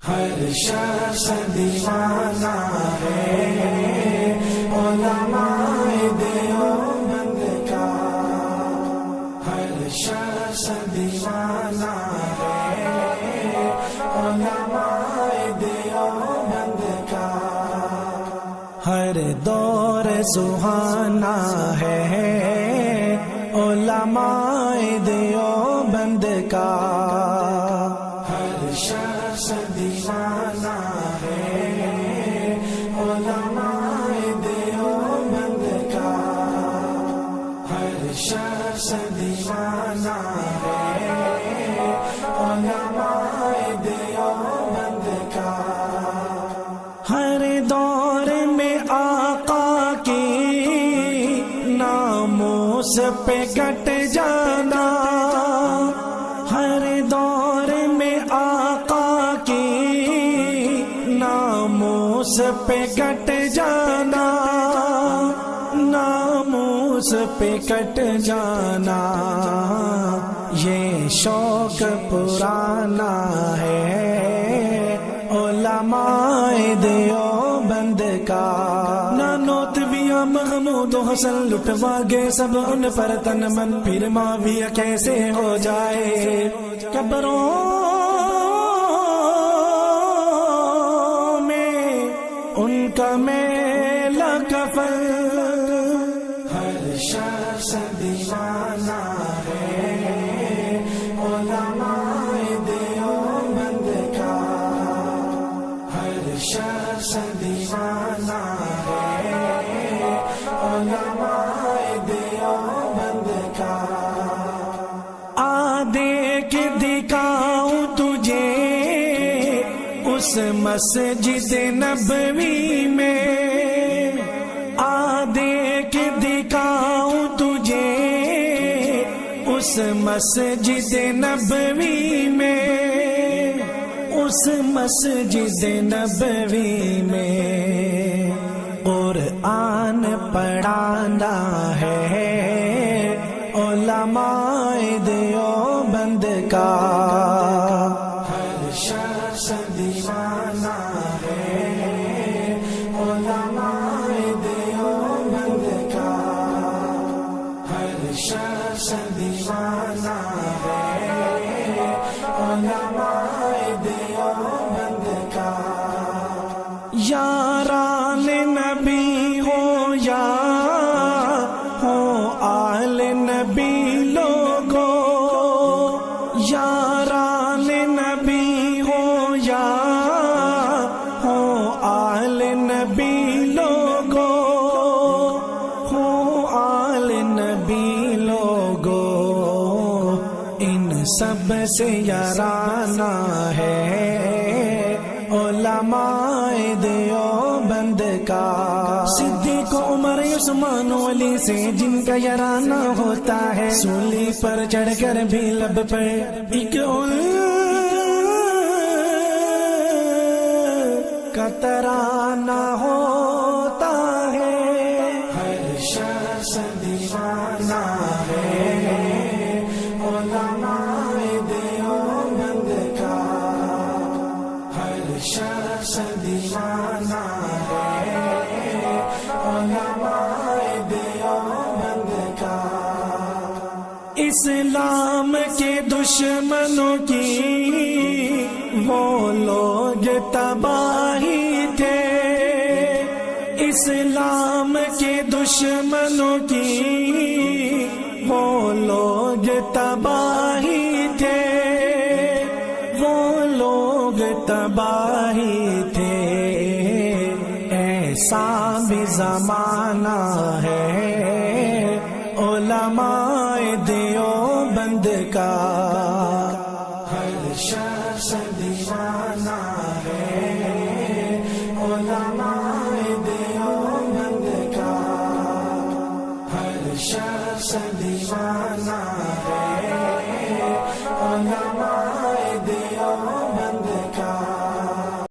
ہر شخص دیوانہ ہے علماء دیوبند کا، ہر شخص دیوانہ ہے علماء دیوبند کا، ہر دور سہانا ہے علماء دیوبند کا، ہر شخص دیوانہ ہے علماء دیوبند کا، ہر شخص دیوانہ ہے علماء دیوبند کا، ہر دور میں آقا کی ناموس پہ کٹ جانا، ہر دور میں آقا کی ناموس پہ کٹ جانا، ناموس پہ کٹ جانا، یہ شوق پرانا ہے علماء دیوبند کا، نانوتویہ محمود و حسن لٹوا گے سب ان پر تن من، پھر معاویہ کیسے ہو جائے قبروں میں ان کا میلہ کفن، ہر شخص دیوانہ ہے علماء دیوبند کا، ہر شخص دیوانہ ہے علماء دیوبند کا، آ دیکھ دکھاؤں تجھے اس مسجد نبوی میں، آ دیکھ دکھاؤں تجھے اس مسجد نبوی میں، اس مسجد نبوی میں قرآن پڑھانا ہے علماء دیوبند کا، ہر شخص دیوانہ ہے علماء دیوبند کا، ہر شخص دیوانہ ہے علماء دیوبند کا، یاران نبی ہو یا ہو آل نبی لوگو، یاران نبی ہو یا ہو آل نبی لوگو، ہو آل نبی لوگو، ان سب سے یارانہ ہے علماء دیوبند کا، صدیق عمر عثمان علی سے جن کا یارانہ ہوتا ہے، سولی پر چڑھ کر بھی لب پر ایک کا ترانہ ہوتا ہے، ہر شخص دیوانہ ہے علماء دیوبند کا، ہر شخص دیوانہ ہے علماء دیوبند کا، اسلام کے دشمنوں کی وہ لوگ تباہی تھے، اسلام کے دشمنوں کی وہ لوگ تباہی تھے، وہ لوگ تباہی تھے، ایسا بھی زمانہ ہے علماء دیوبند کا، ہر شخص دیوانہ ہے علماء دیوبند کا، ہر شخص